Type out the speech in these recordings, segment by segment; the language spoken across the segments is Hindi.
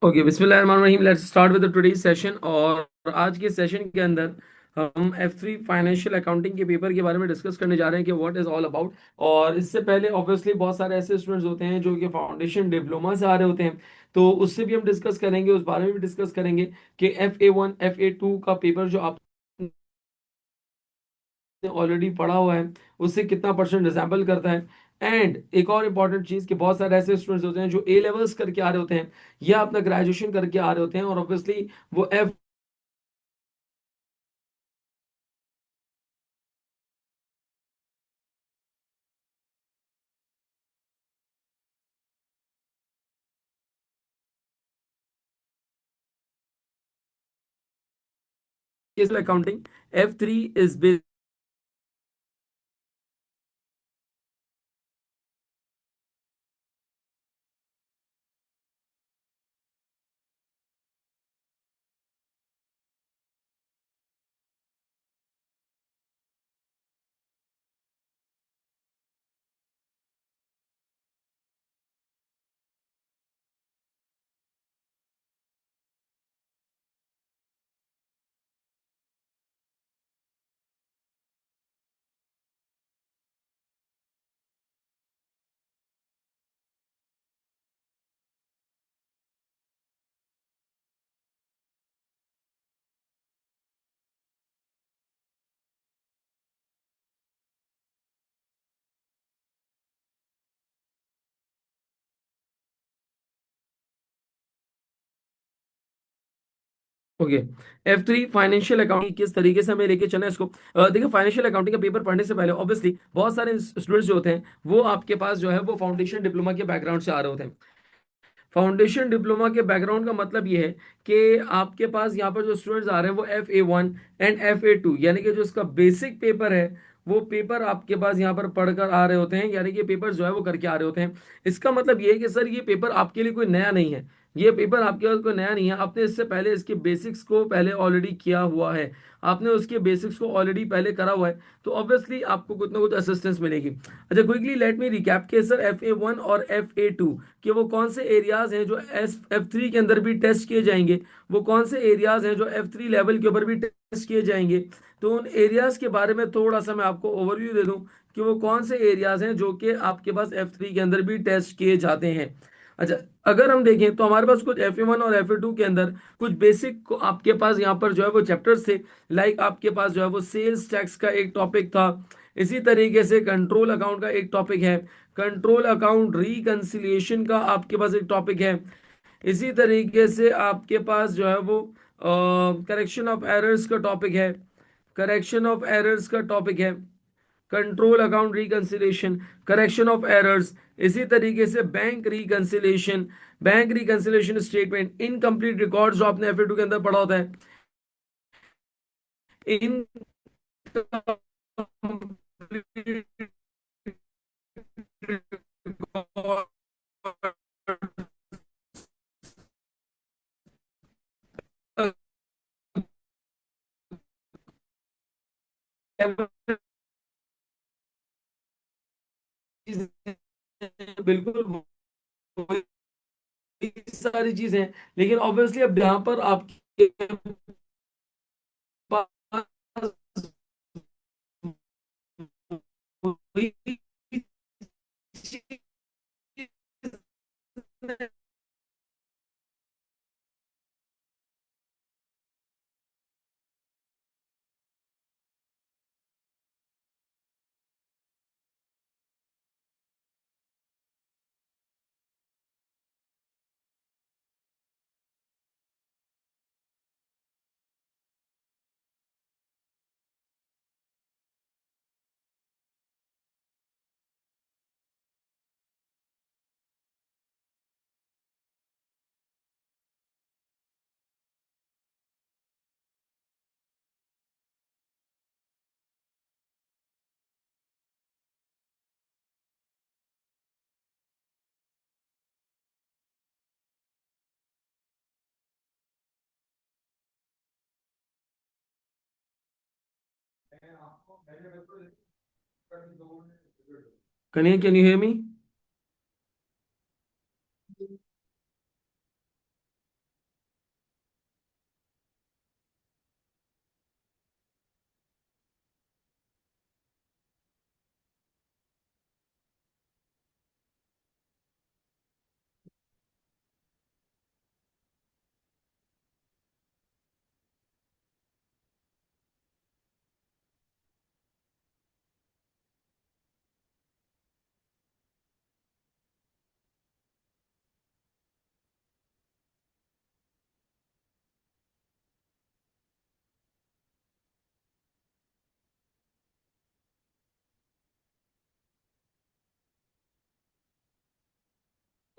ओके, बिस्मिल्लाहिर्रहमानिर्रहीम। Let's start with today's session. और आज के सेशन के अंदर हम F3 फाइनेंशियल अकाउंटिंग के पेपर के बारे में डिस्कस करने जा रहे हैं कि व्हाट इज ऑल अबाउट। और इससे पहले ऑब्वियसली बहुत सारे ऐसे स्टूडेंट्स होते हैं जो कि फाउंडेशन डिप्लोमा से आ रहे होते हैं, तो उससे भी हम डिस्कस करेंगे, उस बारे में भी डिस्कस करेंगे कि FA1 FA2 का पेपर जो आपने ऑलरेडी पढ़ा हुआ है उससे कितना परसेंट रिजेंबल करता है। एंड एक और इम्पॉर्टेंट चीज कि बहुत सारे ऐसे स्टूडेंट्स होते हैं जो ए लेवल्स करके आ रहे होते हैं या अपना ग्रेजुएशन करके आ रहे होते हैं, और ऑब्वियसली वो F accounting F3 is based. Okay, F3 financial accounting किस तरीके से हमें लेके चलना है इसको। देखिए, फाइनेंशियल अकाउंटिंग का पेपर पढ़ने से पहले ऑब्वियसली बहुत सारे स्टूडेंट्स जो होते हैं वो आपके पास जो है वो फाउंडेशन डिप्लोमा के बैकग्राउंड से आ रहे होते हैं। फाउंडेशन डिप्लोमा के बैकग्राउंड का मतलब ये है कि आपके पास यहाँ पर जो स्टूडेंट्स आ रहे हैं वो FA1 एंड FA2 यानी कि जो इसका बेसिक पेपर है वो पेपर आपके पास यहाँ पर पढ़कर आ रहे होते हैं, यानी कि पेपर जो है वो करके आ रहे होते हैं। इसका मतलब ये है कि सर ये पेपर आपके लिए कोई नया नहीं है, ये पेपर आपके पास कोई नया नहीं है, आपने इससे पहले इसके बेसिक्स को पहले ऑलरेडी किया हुआ है, आपने उसके बेसिक्स को ऑलरेडी पहले करा हुआ है, तो ऑब्वियसली आपको कुछ ना कुछ असिस्टेंस मिलेगी। अच्छा, क्विकली लेट मी रिकैप के सर FA1 और FA2 कि वो कौन से एरियाज हैं जो F3 के अंदर भी टेस्ट किए जाएंगे, वो कौन से एरियाज हैं जो F3 लेवल के ऊपर भी टेस्ट किए जाएंगे। तो उन एरियाज के बारे में थोड़ा सा मैं आपको ओवरव्यू दे दूं कि वो कौन से एरियाज हैं जो कि आपके पास F3 के अंदर भी टेस्ट किए जाते हैं। अच्छा, अगर हम देखें तो हमारे पास कुछ FA1 और FA2 के अंदर कुछ बेसिक आपके पास यहाँ पर जो है वो चैप्टर्स थे। लाइक आपके पास जो है वो सेल्स टैक्स का एक टॉपिक था, इसी तरीके से कंट्रोल अकाउंट का एक टॉपिक है, कंट्रोल अकाउंट रिकंसिलिएशन का आपके पास एक टॉपिक है, इसी तरीके से आपके पास जो है वो करेक्शन ऑफ एरर्स का टॉपिक है, करेक्शन ऑफ एरर्स का टॉपिक है, control account reconciliation, correction of errors, इसी तरीके से bank reconciliation statement, incomplete record जो आपने FA2 के अंदर पढ़ा होता है, इन बिल्कुल वही सारी चीजें हैं, लेकिन ऑब्वियसली अब यहाँ पर आपके पास वही चीज़ Kanhaiya, can you hear me?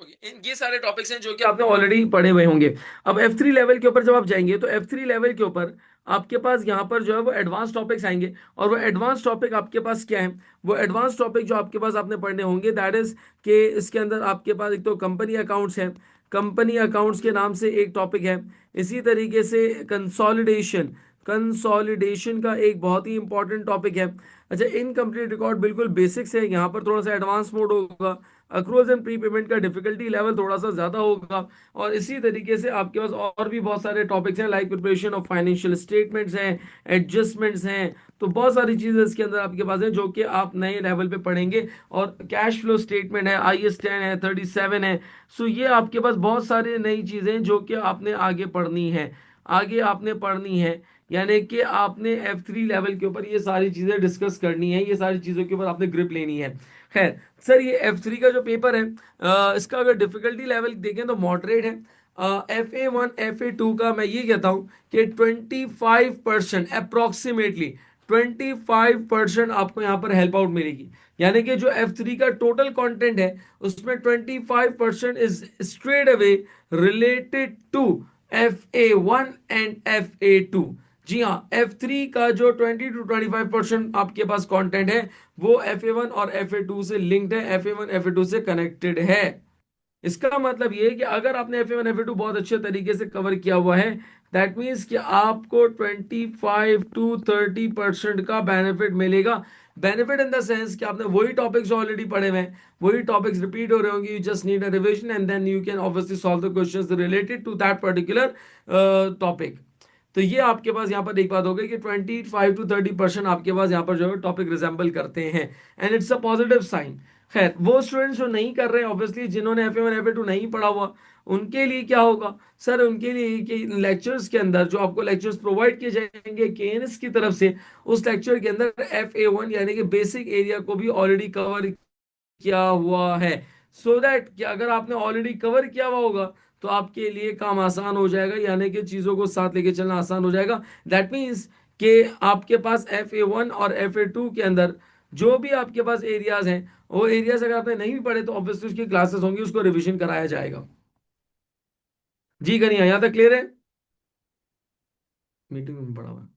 ये सारे टॉपिक्स हैं जो कि आपने ऑलरेडी पढ़े हुए होंगे। अब F3 लेवल के ऊपर जब आप जाएंगे तो F3 लेवल के ऊपर आपके पास यहाँ पर जो है वो एडवांस टॉपिक्स आएंगे। और वो एडवांस टॉपिक आपके पास क्या है, वो एडवांस टॉपिक जो आपके पास आपने पढ़ने होंगे दैट इज के इसके अंदर आपके पास एक तो कंपनी अकाउंट्स है, कंपनी अकाउंट्स के नाम से एक टॉपिक है। इसी तरीके से कंसोलिडेशन, कंसोलिडेशन का एक बहुत ही इंपॉर्टेंट टॉपिक है। अच्छा, इनकम्प्लीट रिकॉर्ड बिल्कुल बेसिक्स है, यहाँ पर थोड़ा सा एडवांस मोड होगा। अक्रूवल्स एंड प्री पेमेंट का डिफिकल्टी लेवल थोड़ा सा ज्यादा होगा। और इसी तरीके से आपके पास और भी बहुत सारे टॉपिक्स हैं, like preparation of financial statements हैं, एडजस्टमेंट्स हैं। तो बहुत सारी चीजें इसके अंदर आपके पास है जो कि आप नए लेवल पे पढ़ेंगे। और कैश फ्लो स्टेटमेंट है, IS 10 है, 37 है। सो ये आपके पास बहुत सारी नई चीजें हैं जो कि आपने आगे पढ़नी है, आगे आपने पढ़नी है। यानी कि आपने F3 लेवल के ऊपर ये सारी चीजें डिस्कस करनी है, ये सारी चीजों के ऊपर आपने ग्रिप लेनी है। खैर सर, ये F3 का जो पेपर है इसका अगर डिफिकल्टी लेवल देखें तो मॉडरेट है। FA1 FA2 का मैं ये कहता हूँ कि 25% अप्रोक्सीमेटली 25% आपको यहाँ पर हेल्प आउट मिलेगी। यानी कि जो F3 का टोटल कंटेंट है उसमें 25% is straight away related to FA1 and FA2। जी हाँ, F3 का जो 20 to 25% आपके पास कंटेंट है वो FA1 और FA2 से लिंक्ड है, FA1 FA2 से कनेक्टेड है। इसका मतलब ये है कि अगर आपने FA1 FA2 बहुत अच्छे तरीके से कवर किया हुआ है, दैट मीन्स कि आपको 25 to 30% का बेनिफिट मिलेगा। बेनिफिट इन द सेंस कि आपने वही टॉपिक्स ऑलरेडी पढ़े हुए हैं, वही टॉपिक्स रिपीट हो रहे होंगे, you just need a revision and then you can obviously solve the questions related to that particular topic. तो ये आपके पास यहाँ पर एक बात हो गई कि 25 to 30% आपके पास यहाँ पर जो है टॉपिक रिजेंबल करते हैं, and it's a positive sign. खैर, वो स्टूडेंट्स जो नहीं कर रहे हैं ऑब्वियसली, जिन्होंने FA1 FA2 नहीं पढ़ा हुआ, उनके लिए क्या होगा सर? उनके लिए कि लेक्चर्स के अंदर जो आपको लेक्चर्स प्रोवाइड किए जाएंगे KNS की तरफ से, उस लेक्चर के अंदर FA1 यानी कि बेसिक एरिया को भी ऑलरेडी कवर किया हुआ है। सो दैट कि अगर आपने ऑलरेडी कवर किया हुआ होगा तो आपके लिए काम आसान हो जाएगा, यानी कि चीजों को साथ लेके चलना आसान हो जाएगा। दैट मीन्स कि आपके पास FA1 और FA2 के अंदर जो भी आपके पास एरियाज हैं, वो एरियाज अगर आपने नहीं भी पढ़े तो ऑब्वियसली उसकी क्लासेस होंगी, उसको रिवीजन कराया जाएगा। जी करिए, यहाँ तक क्लियर है? मीटिंग में पढ़ा हुआ है।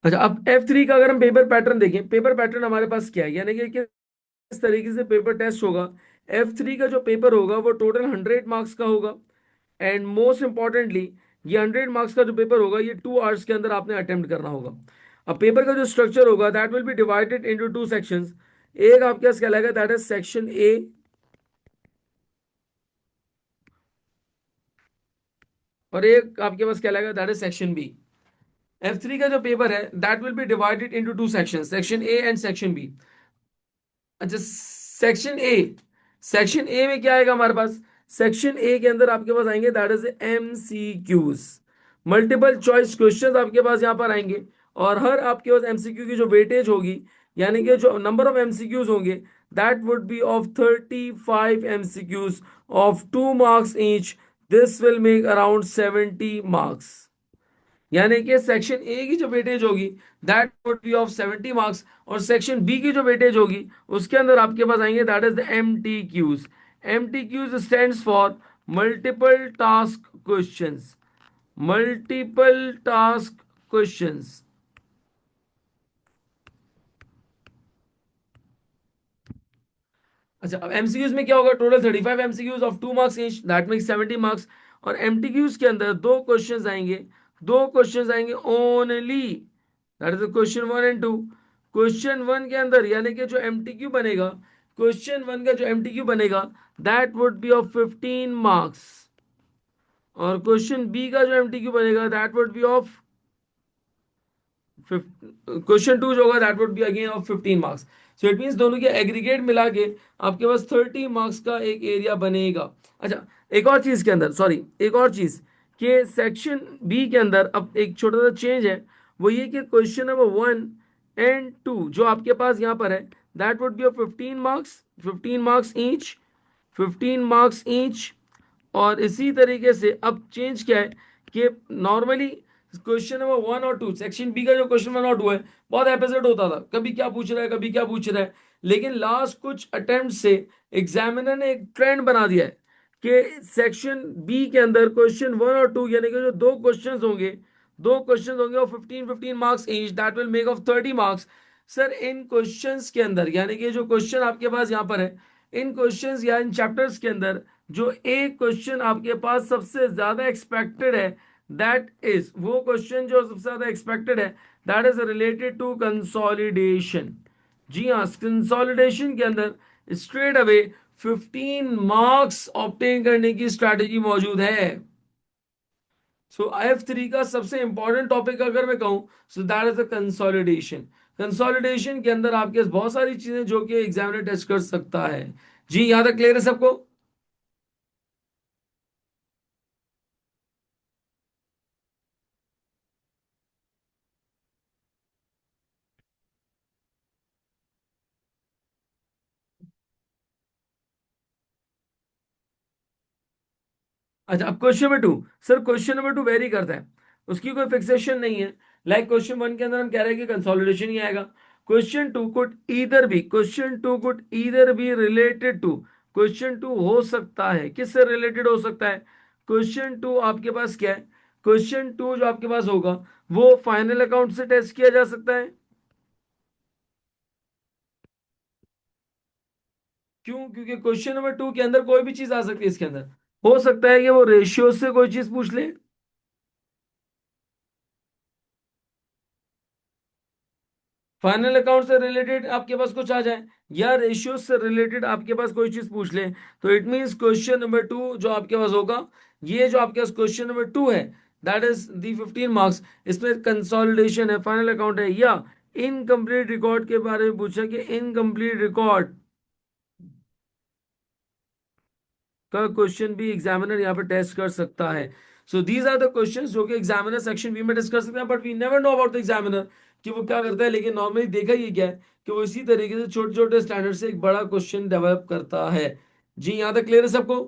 अच्छा, अब F3 का अगर हम पेपर पैटर्न देखें, पेपर पैटर्न हमारे पास क्या है, यानी कि किस तरीके से पेपर टेस्ट होगा। F3 का जो पेपर होगा वो टोटल 100 मार्क्स का होगा। एंड मोस्ट इंपॉर्टेंटली, ये 100 मार्क्स का जो पेपर होगा ये 2 आवर्स के अंदर आपने अटेम्प्ट करना होगा। अब पेपर का जो स्ट्रक्चर होगा that will be divided into 2 sections. एक आपके पास कहलाएगा दैट इज सेक्शन A, और एक आपके पास कहलाएगा that is section B। F3 का जो पेपर है that will be divided into 2 sections, section A and section B। अच्छा, सेक्शन ए में क्या आएगा हमारे पास? सेक्शन ए के अंदर आपके पास आएंगे that is MCQs, multiple choice questions आपके पास यहाँ पर आएंगे। और हर आपके पास MCQ की जो वेटेज होगी, यानी कि जो नंबर ऑफ MCQs होंगे that would be of 35 MCQs of 2 marks each. This will make around 70 marks. यानी कि सेक्शन ए की जो वेटेज होगी that would be of 70 marks, और सेक्शन बी की जो वेटेज होगी उसके अंदर आपके पास आएंगे that is the MTQs। MTQs stands for multiple task questions, multiple task questions. अच्छा, अब एमसीक्यूज में क्या होगा? Total 35 MCQs of 2 marks each, that makes 70 marks. और एमटीक्यूज के अंदर दो क्वेश्चंस आएंगे, दो क्वेश्चंस आएंगे only, that is question 1 and 2। Question 1 के अंदर यानी कि जो एमटीक्यू बनेगा, क्वेश्चन 1 का जो एमटीक्यू बनेगा that would be of 15 marks. और क्वेश्चन बी का जो एमटीक्यू बनेगा that would be of question 2 जो होगा that would be again of 15 marks. So it means दोनों के एग्रीगेट मिला के आपके पास 30 मार्क्स का एक एरिया बनेगा। अच्छा, एक और चीज के अंदर, सॉरी, एक और चीज कि सेक्शन बी के अंदर अब एक छोटा सा चेंज है, वो ये कि क्वेश्चन नंबर 1 and 2 जो आपके पास यहाँ पर है, that would be of 15 marks, 15 marks each, 15 marks each. और इसी तरीके से अब चेंज क्या है कि नॉर्मली क्वेश्चन नंबर 1 और 2, सेक्शन बी का जो क्वेश्चन 1 और 2 है, बहुत एपिसोड होता था, कभी क्या पूछ रहा है, कभी क्या पूछ रहा है। लेकिन लास्ट कुछ अटेम्प्ट से एग्जामिनर ने एक ट्रेंड बना दिया है कि सेक्शन बी के अंदर क्वेश्चन 1 और 2 यानी कि जो दो क्वेश्चन होंगे और 15-15 marks each, that will make of 30 marks. Sir in questions के अंदर यानी कि जो क्वेश्चन आपके पास यहाँ पर है, इन क्वेश्चंस या इन चैप्टर्स के अंदर जो एक क्वेश्चन आपके पास सबसे ज्यादा एक्सपेक्टेड है, दैट इज वो क्वेश्चन जो सबसे ज्यादा एक्सपेक्टेड है, that is related to consolidation. जी हाँ, कंसोलिडेशन के अंदर स्ट्रेट अवे 15 मार्क्स ऑब्टेन करने की स्ट्रैटेजी मौजूद है। सो IF3 का सबसे इंपॉर्टेंट टॉपिक अगर मैं कहूं, so that is the consolidation. Consolidation के अंदर आपके पास बहुत सारी चीजें जो कि एग्जामिनर टेस्ट कर सकता है। जी यहां तक क्लियर है सबको? अच्छा, अब question number 2। Sir question number 2 very करता है, उसकी कोई फिक्सेशन नहीं है। लाइक क्वेश्चन 1 के अंदर हम कह रहे हैं कि कंसोलिडेशन ही आएगा। Question two could either be related to, question 2 हो सकता है किससे रिलेटेड हो सकता है? क्वेश्चन 2 आपके पास क्या है? क्वेश्चन 2 जो आपके पास होगा वो फाइनल अकाउंट से टेस्ट किया जा सकता है। क्यों? क्योंकि क्वेश्चन नंबर 2 के अंदर कोई भी चीज आ सकती है, इसके अंदर हो सकता है कि वो रेशियो से कोई चीज पूछ ले, फाइनल अकाउंट से रिलेटेड आपके पास कुछ आ जाए, या रेशियो से रिलेटेड आपके पास कोई चीज पूछ ले। तो इट मींस क्वेश्चन नंबर 2 जो आपके पास होगा, ये जो आपके पास क्वेश्चन नंबर 2 है, दैट इज दी 15 मार्क्स, इसमें कंसोलिडेशन है, फाइनल अकाउंट है, या इनकम्प्लीट रिकॉर्ड के बारे में पूछा कि इनकम्प्लीट रिकॉर्ड का क्वेश्चन भी एग्जामिनर यहाँ पे टेस्ट कर सकता है। So these are the questions जो कि एग्जामिनर सेक्शन बी में टेस्ट कर सकते हैं, but we never know about the examiner कि वो क्या करता है। लेकिन नॉर्मली देखा ये क्या है कि वो इसी तरीके से छोटे छोटे स्टैंडर्ड से एक बड़ा क्वेश्चन डेवलप करता है। जी यहाँ तक क्लियर है सबको?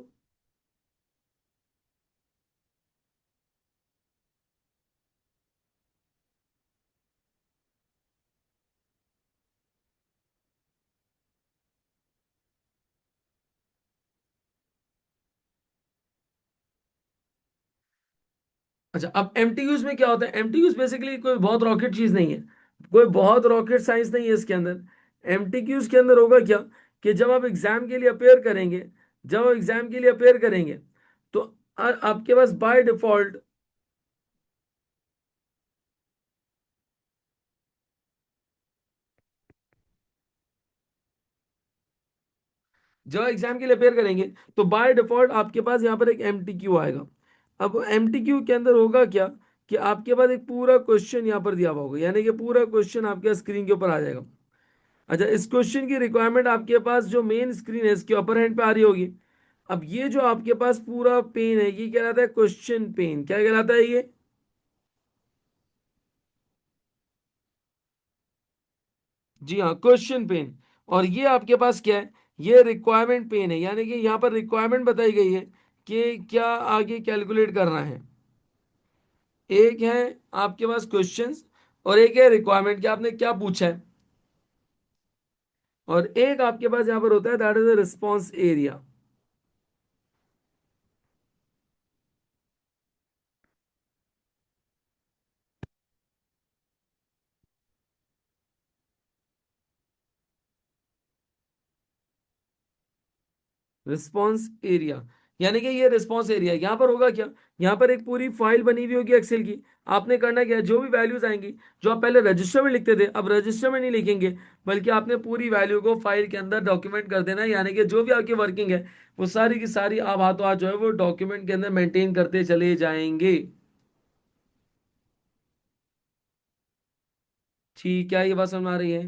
अच्छा, अब एमटीक्यूज में क्या होता है? एमटीक्यूज बेसिकली कोई बहुत रॉकेट चीज नहीं है, कोई बहुत रॉकेट साइंस नहीं है इसके अंदर। एमटीक्यूज के अंदर होगा क्या कि जब आप एग्जाम के लिए अपेयर करेंगे, जब आप एग्जाम के लिए अपेयर करेंगे तो आपके पास बाय डिफॉल्ट, जब एग्जाम के लिए अपेयर करेंगे तो बाय डिफॉल्ट आपके पास यहाँ पर एक एमटीक्यू आएगा। अब एमटीक्यू के अंदर होगा क्या कि आपके पास एक पूरा क्वेश्चन यहाँ पर दिया हुआ होगा, यानी कि पूरा क्वेश्चन आपके स्क्रीन के ऊपर आ जाएगा। अच्छा, इस क्वेश्चन की रिक्वायरमेंट आपके पास जो मेन स्क्रीन है इसके अपर हैंड पे आ रही होगी। अब ये जो आपके पास पूरा पेन है ये कहलाता है क्वेश्चन पेन। क्या कहलाता है ये? जी हाँ, क्वेश्चन पेन। और ये आपके पास क्या है? ये रिक्वायरमेंट पेन है, यानी कि यहाँ पर रिक्वायरमेंट बताई गई है कि क्या आगे कैलकुलेट करना है। एक है आपके पास क्वेश्चंस और एक है रिक्वायरमेंट कि आपने क्या पूछा है, और एक आपके पास यहाँ पर होता है that is a response area. Response area यानी कि ये रिस्पॉन्स एरिया यहाँ पर होगा क्या, यहाँ पर एक पूरी फाइल बनी हुई होगी एक्सेल की। आपने करना क्या है, जो भी वैल्यूज आएंगी, जो आप पहले रजिस्टर में लिखते थे अब रजिस्टर में नहीं लिखेंगे, बल्कि आपने पूरी वैल्यू को फाइल के अंदर डॉक्यूमेंट कर देना है। यानी कि जो भी आपकी वर्किंग है वो सारी की सारी आप हाथों हाथ जो है वो डॉक्यूमेंट के अंदर मेंटेन करते चले जाएंगे। ठीक है, ये बात समझ में आ रही है?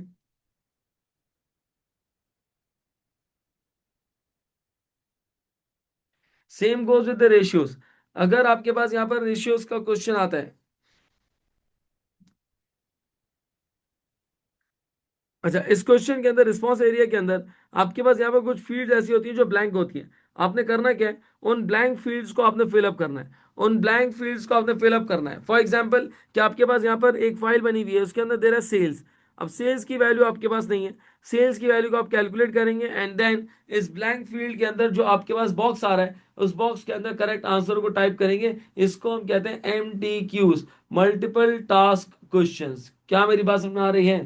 Same goes with the ratios. अगर आपके पास यहाँ पर रेशियोज का क्वेश्चन आता है, अच्छा, इस क्वेश्चन के अंदर रिस्पॉन्स एरिया के अंदर आपके पास यहाँ पे कुछ फील्ड्स ऐसी होती हैं जो ब्लैंक होती हैं। आपने करना क्या है, उन ब्लैंक फील्ड्स को आपने फिलअप करना है। उन ब्लैंक फील्ड्स को आपने फिलअप करना है। फॉर एग्जांपल कि आपके पास यहाँ पर एक फाइल बनी हुई है, उसके अंदर दे रहा है सेल्स। अब सेल्स की वैल्यू आपके पास नहीं है। सेल्स की वैल्यू को आप कैलकुलेट करेंगे एंड देन इस ब्लैंक फील्ड के अंदर जो आपके पास बॉक्स आ रहा है, उस बॉक्स के अंदर करेक्ट आंसर को टाइप करेंगे। इसको हम कहते हैं MTQs, मल्टीपल टास्क क्वेश्चंस। क्या मेरी बात समझ में आ रही है?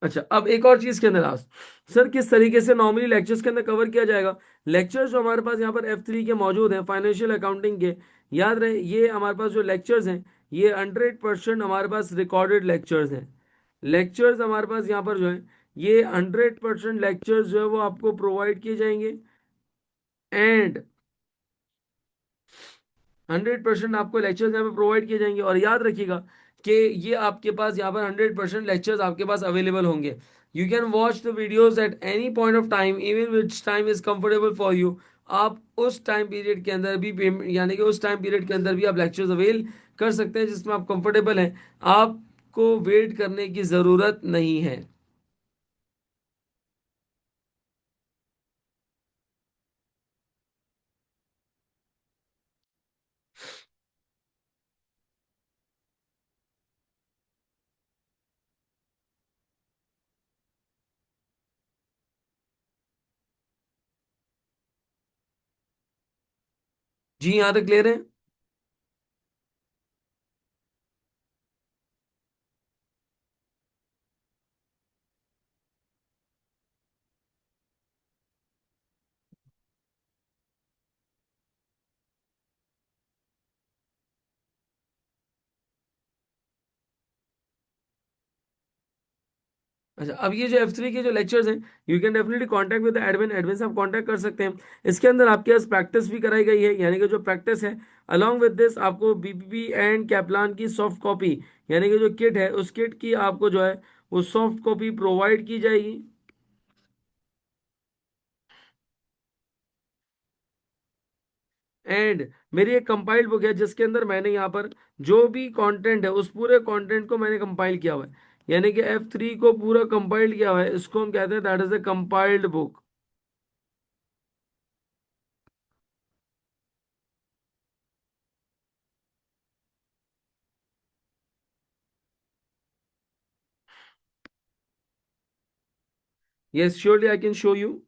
अच्छा, अब एक और चीज के अंदर आज सर किस तरीके से नॉर्मली लेक्चर्स के अंदर कवर किया जाएगा। लेक्चर्स जो हमारे पास यहाँ पर F3 के मौजूद हैं फाइनेंशियल अकाउंटिंग के, याद रहे ये हमारे पास जो लेक्चर्स हैं ये 100% हमारे पास रिकॉर्डेड लेक्चर्स हैं। लेक्चर्स हमारे पास यहाँ पर जो है ये 100% लेक्चर्स जो है वो आपको प्रोवाइड किए जाएंगे एंड 100% आपको लेक्चर्स यहाँ पे प्रोवाइड किए जाएंगे। और याद रखिएगा कि ये आपके पास यहाँ पर 100% लेक्चर्स आपके पास अवेलेबल होंगे। You can watch the videos at any point of time even which time is comfortable for you. आप उस टाइम पीरियड के अंदर भी पेमेंट यानी कि उस टाइम पीरियड के अंदर भी आप लेक्चर्स अवेल कर सकते हैं जिसमें आप कंफर्टेबल हैं। आपको वेट करने की ज़रूरत नहीं है। जी, यहाँ तक क्लियर है। अच्छा, अब ये जो F3 के जो लेक्चर्स हैं you can definitely contact with admin. Admin से आप कांटेक्ट कर सकते हैं। इसके अंदर आपके पास प्रैक्टिस भी कराई गई है, यानी कि जो प्रैक्टिस है अलॉन्ग विद दिस आपको BPP एंड कैपलान की सॉफ्ट कॉपी यानी कि जो किट है उस किट की आपको जो है वो सॉफ्ट कॉपी प्रोवाइड की जाएगी। एंड मेरी एक कंपाइल्ड बुक है जिसके अंदर मैंने यहाँ पर जो भी कंटेंट है उस पूरे कंटेंट को मैंने कंपाइल किया हुआ है, यानी कि F3 को पूरा कंपाइल्ड किया हुआ है। इसको हम कहते हैं that is a compiled book. Yes, surely I can show you.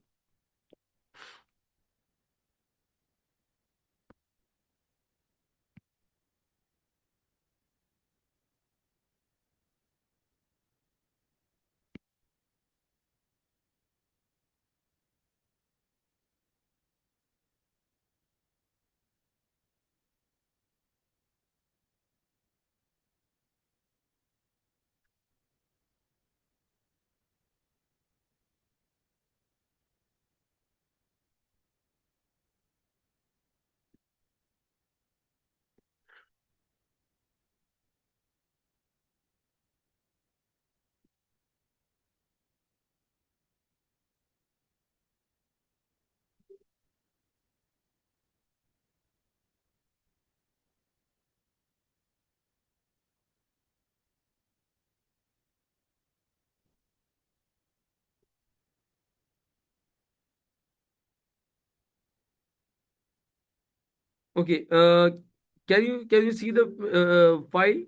Okay, can you see the file?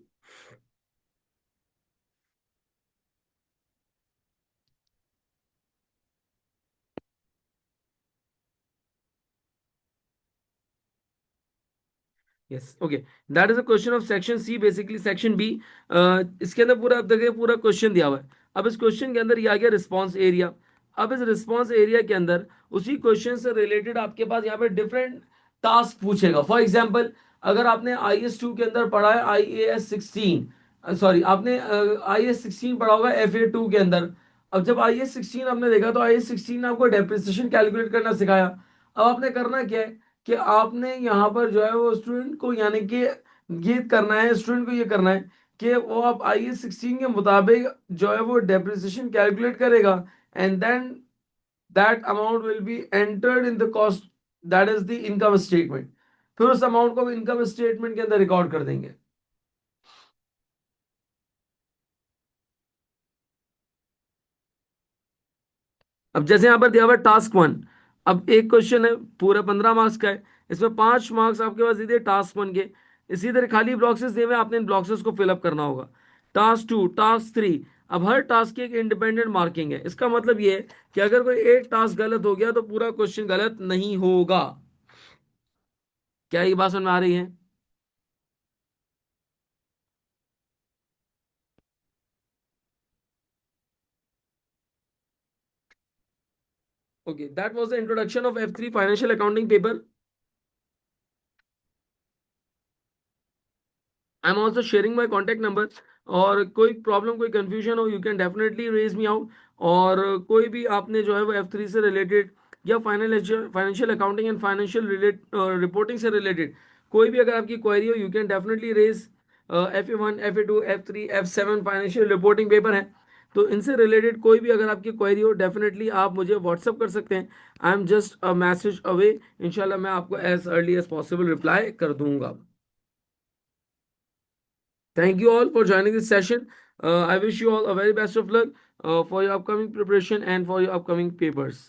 Yes, okay. That is a question of section C, basically section B. इसके अंदर पूरा आप देखिए पूरा क्वेश्चन दिया हुआ है। अब इस क्वेश्चन के अंदर ये आ गया रिस्पॉन्स एरिया। अब इस रिस्पॉन्स एरिया के अंदर उसी क्वेश्चन से रिलेटेड आपके पास यहाँ पे डिफरेंट टास्क पूछेगा। फॉर एग्जाम्पल, अगर आपने IS2 के अंदर पढ़ा है IAS 16, सॉरी, आपने IAS 16 पढ़ा होगा FA2 के अंदर। अब जब IAS 16 आपने देखा तो IAS 16 ने आपको डेप्रिसिएशन कैलकुलेट करना सिखाया। अब आपने करना क्या है कि आपने यहाँ पर जो है वो स्टूडेंट को, यानी कि ये करना है, स्टूडेंट को ये करना है कि वो आप IAS 16 के मुताबिक जो है वो डेप्रिसिएशन कैलकुलेट करेगा, and then that amount will be entered in the cost, that is the income statement. फिर उस अमाउंट को इनकम स्टेटमेंट के अंदर रिकॉर्ड कर देंगे। अब जैसे यहाँ पर दिया हुआ है टास्क 1। अब एक क्वेश्चन है, पूरा 15 मार्क्स का है। इसमें 5 मार्क्स आपके पास दे दिए टास्क 1 के। इसी तरह खाली ब्लॉक्सेस दिए हुए हैं, आपने इन ब्लॉक्सेस को फिलअप करना होगा। Task 2, task 3। अब हर टास्क की एक इंडिपेंडेंट मार्किंग है। इसका मतलब ये है कि अगर कोई एक टास्क गलत हो गया तो पूरा क्वेश्चन गलत नहीं होगा। क्या ये बात समझ में आ रही है? Okay, that was the introduction of F3 financial accounting paper. I am also sharing my contact number, और कोई प्रॉब्लम, कोई कंफ्यूजन हो, you can definitely raise me out. और कोई भी आपने जो है वो F3 से रिलेटेड या financial accounting and financial reporting से रिलेटेड कोई भी अगर आपकी क्वेरी हो, you can definitely raise. FA1, FA2, F3, F7 financial reporting paper है। तो इनसे रिलेटेड कोई भी अगर आपकी क्वेरी हो, डेफिनेटली आप मुझे व्हाट्सअप कर सकते हैं। I am just a message away. इंशाल्लाह मैं आपको as early as possible reply कर दूंगा। Thank you all for joining this session. I wish you all a very best of luck for your upcoming preparation and for your upcoming papers.